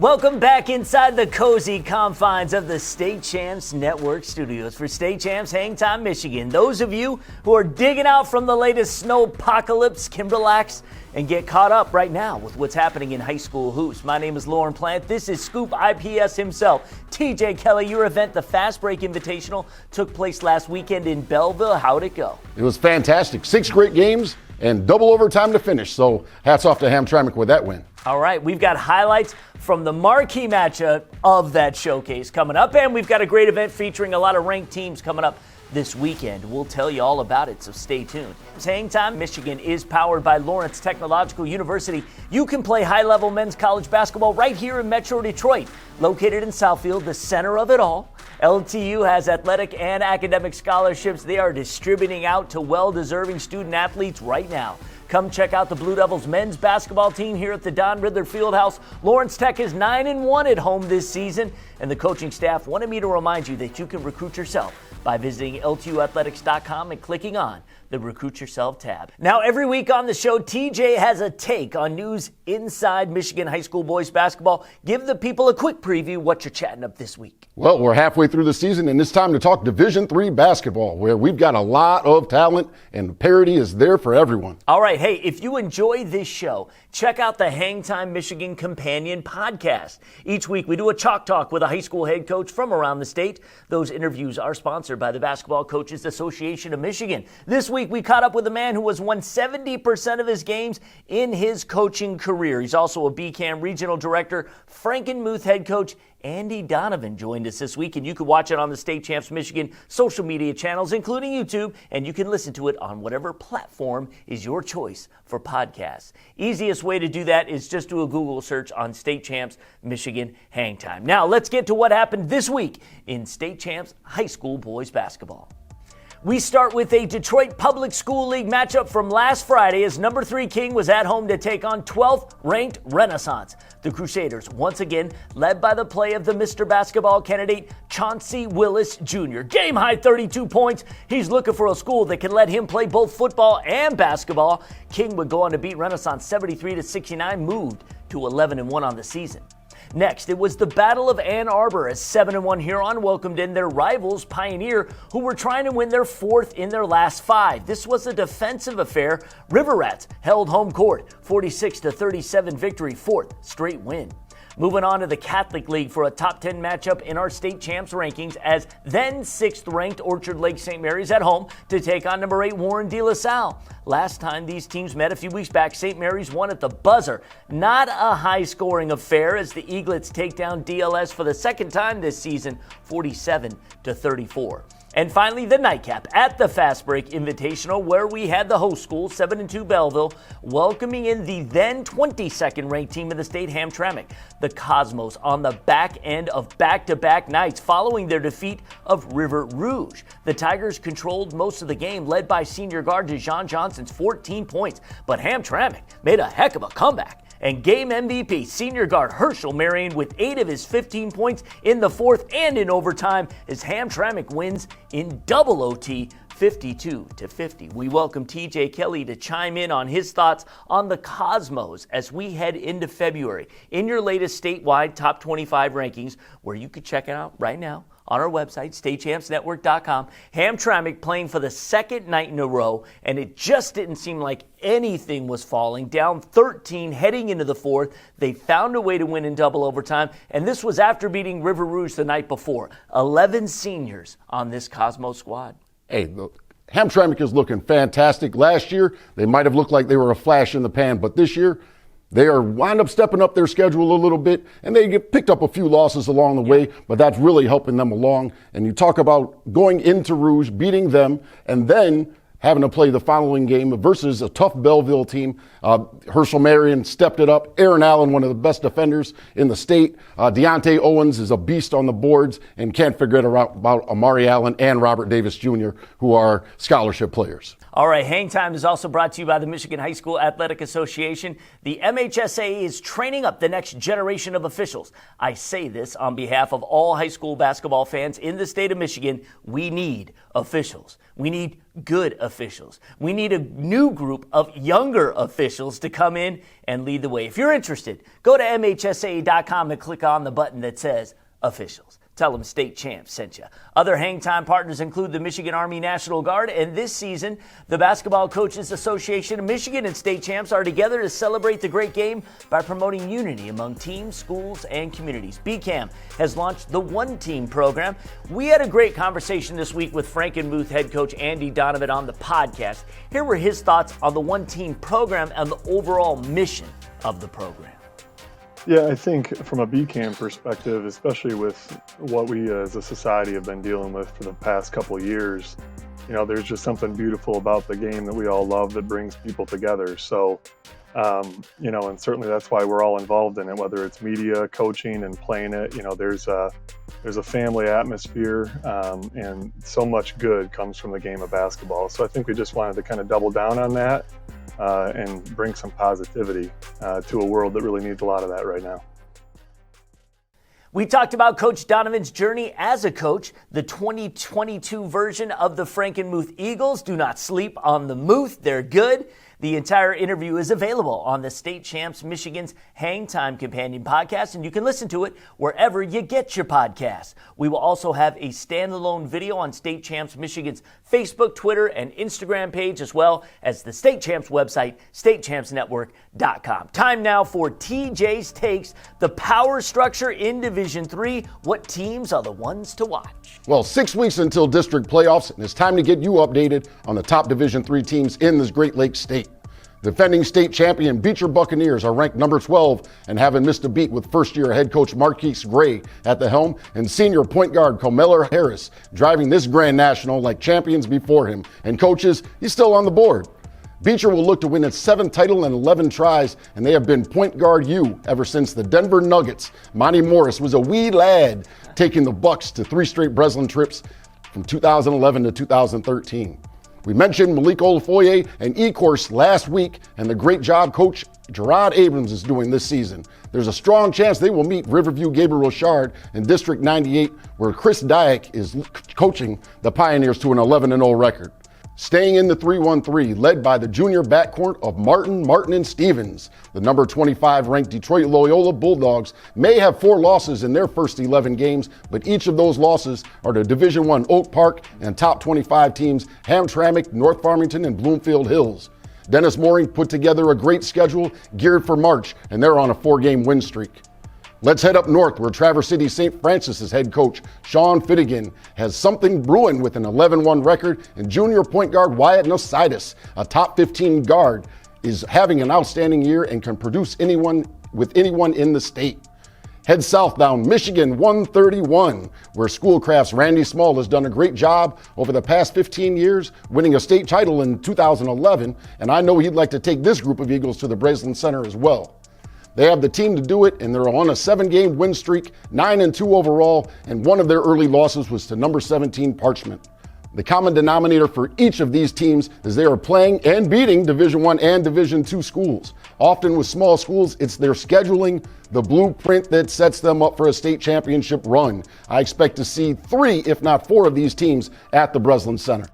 Welcome back inside the cozy confines of the State Champs Network studios for State Champs Hangtime, Michigan. Those of you who are digging out from the latest snowpocalypse can relax and get caught up right now with what's happening in high school hoops. My name is Lorne Plant. This is Scoop IPS himself, TJ Kelley. Your event, the Fast Break Invitational, took place last weekend in Belleville. How'd it go? It was fantastic. 6 great games and double overtime to finish. So hats off to Hangtime with that win. All right, we've got highlights from the marquee matchup of that showcase coming up, and we've got a great event featuring a lot of ranked teams coming up this weekend. We'll tell you all about it, so stay tuned. Hangtime, Michigan is powered by Lawrence Technological University. You can play high-level men's college basketball right here in Metro Detroit. Located in Southfield, the center of it all, LTU has athletic and academic scholarships they are distributing out to well-deserving student athletes right now. Come check out the Blue Devils men's basketball team here at the Don Riddler Fieldhouse. Lawrence Tech is 9-1 at home this season, and the coaching staff wanted me to remind you that you can recruit yourself by visiting LTUathletics.com and clicking on the Recruit Yourself tab. Now, every week on the show, TJ has a take on news inside Michigan high school boys basketball. Give the people a quick preview what you're chatting up this week. Well, we're halfway through the season, and it's time to talk Division III basketball, where we've got a lot of talent, and parity is there for everyone. All right, hey, if you enjoy this show, check out the Hangtime Michigan Companion podcast. Each week, we do a chalk talk with a high school head coach from around the state. Those interviews are sponsored by the Basketball Coaches Association of Michigan. This week, we caught up with a man who has won 70% of his games in his coaching career. He's also a BCAM regional director. Frankenmuth head coach Andy Donovan joined us this week, and you can watch it on the State Champs Michigan social media channels, including YouTube, and you can listen to it on whatever platform is your choice for podcasts. Easiest way to do that is just do a Google search on State Champs Michigan Hangtime. Now, let's get to what happened this week in State Champs high school boys basketball. We start with a Detroit Public School League matchup from last Friday as number 3 King was at home to take on 12th ranked Renaissance. The Crusaders, once again, led by the play of the Mr. Basketball candidate, Chauncey Willis Jr. Game high 32 points. He's looking for a school that can let him play both football and basketball. King would go on to beat Renaissance 73-69, moved to 11-1 on the season. Next, it was the Battle of Ann Arbor as 7-1 Huron welcomed in their rivals, Pioneer, who were trying to win their 4th in their last 5. This was a defensive affair. River Rats held home court, 46-37 victory, 4th straight win. Moving on to the Catholic League for a top 10 matchup in our state champs rankings as then 6th ranked Orchard Lake St. Mary's at home to take on number 8 Warren De La Salle. Last time these teams met a few weeks back, St. Mary's won at the buzzer. Not a high scoring affair as the Eaglets take down DLS for the second time this season, 47-34. And finally, the nightcap at the Fast Break Invitational, where we had the host school, 7-2 Belleville, welcoming in the then 22nd ranked team in the state, Hamtramck. The Cosmos on the back end of back-to-back nights following their defeat of River Rouge. The Tigers controlled most of the game, led by senior guard DeJon Johnson's 14 points, but Hamtramck made a heck of a comeback. And game MVP, senior guard Herschel Marion with 8 of his 15 points in the 4th and in overtime as Hamtramck wins in double OT 52-50. We welcome TJ Kelley to chime in on his thoughts on the Cosmos as we head into February in your latest statewide top 25 rankings, where you can check it out right now on our website, statechampsnetwork.com. Hamtramck playing for the second night in a row, and it just didn't seem like anything was falling. Down 13 heading into the 4th. They found a way to win in double overtime, and this was after beating River Rouge the night before. 11 seniors on this Cosmos squad. Hey, look, Hamtramck is looking fantastic. Last year, they might have looked like they were a flash in the pan, but this year, they are wind up stepping up their schedule a little bit, and they get picked up a few losses along the way, but that's really helping them along. And you talk about going into Rouge, beating them, and then having to play the following game versus a tough Belleville team. Herschel Marion stepped it up. Aaron Allen, one of the best defenders in the state. Deontay Owens is a beast on the boards, and can't forget about Amari Allen and Robert Davis Jr., who are scholarship players. All right, Hangtime is also brought to you by the Michigan High School Athletic Association. The MHSA is training up the next generation of officials. I say this on behalf of all high school basketball fans in the state of Michigan. We need officials. We need good officials. We need a new group of younger officials to come in and lead the way. If you're interested, go to MHSAA.com and click on the button that says officials. Tell them State Champs sent you. Other Hangtime partners include the Michigan Army National Guard, and this season, the Basketball Coaches Association of Michigan and State Champs are together to celebrate the great game by promoting unity among teams, schools, and communities. BCAM has launched the One Team program. We had a great conversation this week with Frankenmuth head coach Andy Donovan on the podcast. Here were his thoughts on the One Team program and the overall mission of the program. Yeah, I think from a BCAM perspective, especially with what we as a society have been dealing with for the past couple of years, there's just something beautiful about the game that we all love that brings people together. So, and certainly that's why we're all involved in it, whether it's media, coaching, and playing it. There's a family atmosphere, and so much good comes from the game of basketball. So I think we just wanted to kind of double down on that. And bring some positivity to a world that really needs a lot of that right now. We talked about Coach Donovan's journey as a coach, the 2022 version of the Frankenmuth Eagles. Do not sleep on the Muth. They're good. The entire interview is available on the State Champs Michigan's Hangtime Companion podcast, and you can listen to it wherever you get your podcasts. We will also have a standalone video on State Champs Michigan's Facebook, Twitter, and Instagram page, as well as the State Champs website, statechampsnetwork.com. Time now for TJ's Takes, the power structure in Division III. What teams are the ones to watch? Well, 6 weeks until district playoffs, and it's time to get you updated on the top Division III teams in this Great Lakes state. Defending state champion Beecher Buccaneers are ranked number 12 and haven't missed a beat with first-year head coach Marquise Gray at the helm and senior point guard Comeller Harris driving this Grand National like champions before him. And coaches, he's still on the board. Beecher will look to win its 7th title in 11 tries, and they have been point guard U ever since the Denver Nuggets. Monty Morris was a wee lad taking the Bucks to 3 straight Breslin trips from 2011 to 2013. We mentioned Malik Olafoye and E-Course last week and the great job Coach Gerard Abrams is doing this season. There's a strong chance they will meet Riverview Gabriel Rochard in District 98, where Chris Dyack is coaching the Pioneers to an 11-0 record. Staying in the 3-1-3, led by the junior backcourt of Martin, and Stevens. The number 25 ranked Detroit Loyola Bulldogs may have 4 losses in their first 11 games, but each of those losses are to Division I Oak Park and top 25 teams Hamtramck, North Farmington, and Bloomfield Hills. Dennis Mooring put together a great schedule geared for March, and they're on a 4-game win streak. Let's head up north where Traverse City St. Francis's head coach Sean Finnegan has something brewing with an 11-1 record, and junior point guard Wyatt Nositis, a top 15 guard, is having an outstanding year and can produce anyone in the state. Head south down Michigan 131, where Schoolcraft's Randy Small has done a great job over the past 15 years, winning a state title in 2011, and I know he'd like to take this group of Eagles to the Breslin Center as well. They have the team to do it, and they're on a 7-game win streak, 9-2 overall, and one of their early losses was to number 17 Parchment. The common denominator for each of these teams is they are playing and beating Division I and Division II schools. Often with small schools, it's their scheduling, the blueprint that sets them up for a state championship run. I expect to see 3, if not 4 of these teams at the Breslin Center.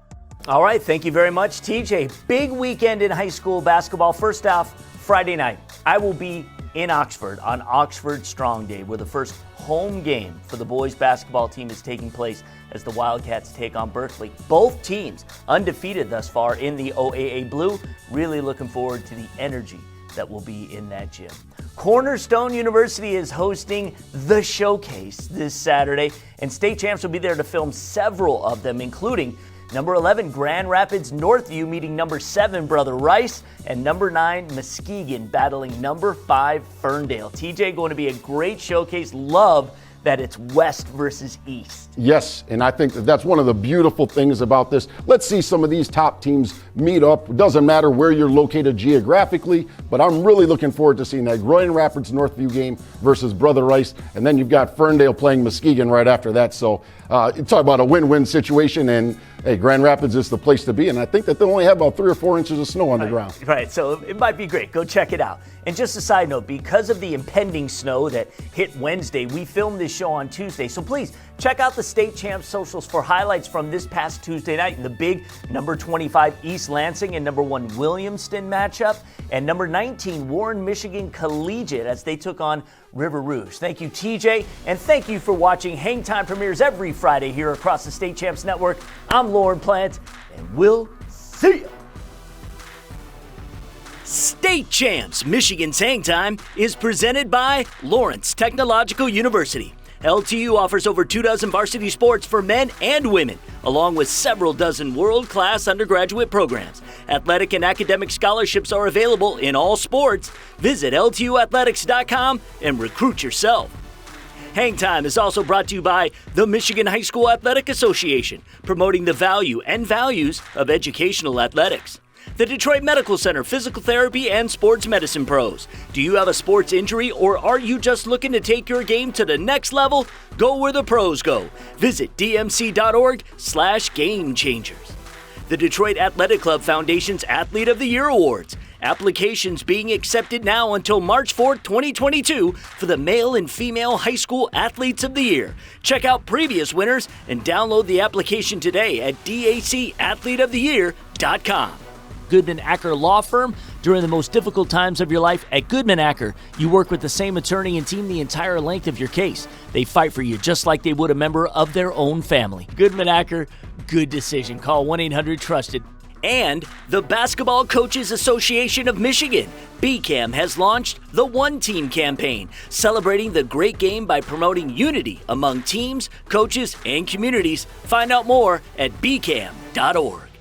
All right, thank you very much, TJ. Big weekend in high school basketball. First off, Friday night, I will be in Oxford on Oxford Strong Day, where the first home game for the boys basketball team is taking place as the Wildcats take on Berkeley. Both teams undefeated thus far in the OAA Blue. Really looking forward to the energy that will be in that gym. Cornerstone University is hosting The Showcase this Saturday, and state champs will be there to film several of them, including number 11, Grand Rapids Northview meeting number 7, Brother Rice, and number 9, Muskegon battling number 5, Ferndale. TJ, going to be a great showcase. Love that it's west versus east. Yes, and I think that's one of the beautiful things about this. Let's see some of these top teams meet up. It doesn't matter where you're located geographically, but I'm really looking forward to seeing that Grand Rapids Northview game versus Brother Rice, and then you've got Ferndale playing Muskegon right after that. So you talk about a win-win situation, and hey, Grand Rapids is the place to be, and I think that they'll only have about 3 or 4 inches of snow on the ground. Right, so it might be great. Go check it out. And just a side note, because of the impending snow that hit Wednesday, we filmed this show on Tuesday. So please check out the State Champs socials for highlights from this past Tuesday night. The big number 25 East Lansing and number 1 Williamston matchup, and number 19 Warren Michigan Collegiate as they took on River Rouge. Thank you, TJ, and thank you for watching. Hangtime premieres every Friday here across the State Champs Network. I'm Lorne Plant, and we'll see you. State Champs Michigan's Hangtime is presented by Lawrence Technological University. LTU offers over 24 varsity sports for men and women, along with several dozen world-class undergraduate programs. Athletic and academic scholarships are available in all sports. Visit LTUathletics.com and recruit yourself. Hangtime is also brought to you by the Michigan High School Athletic Association, promoting the value and values of educational athletics. The Detroit Medical Center Physical Therapy and Sports Medicine Pros. Do you have a sports injury, or are you just looking to take your game to the next level? Go where the pros go. Visit dmc.org/gamechangers. The Detroit Athletic Club Foundation's Athlete of the Year Awards. Applications being accepted now until March 4th, 2022 for the male and female high school athletes of the year. Check out previous winners and download the application today at dacathleteoftheyear.com. Goodman Acker Law Firm. During the most difficult times of your life at Goodman Acker, you work with the same attorney and team the entire length of your case. They fight for you just like they would a member of their own family. Goodman Acker, good decision. Call 1-800-TRUSTED. And the Basketball Coaches Association of Michigan, BCAM, has launched the One Team campaign, celebrating the great game by promoting unity among teams, coaches, and communities. Find out more at bcam.org.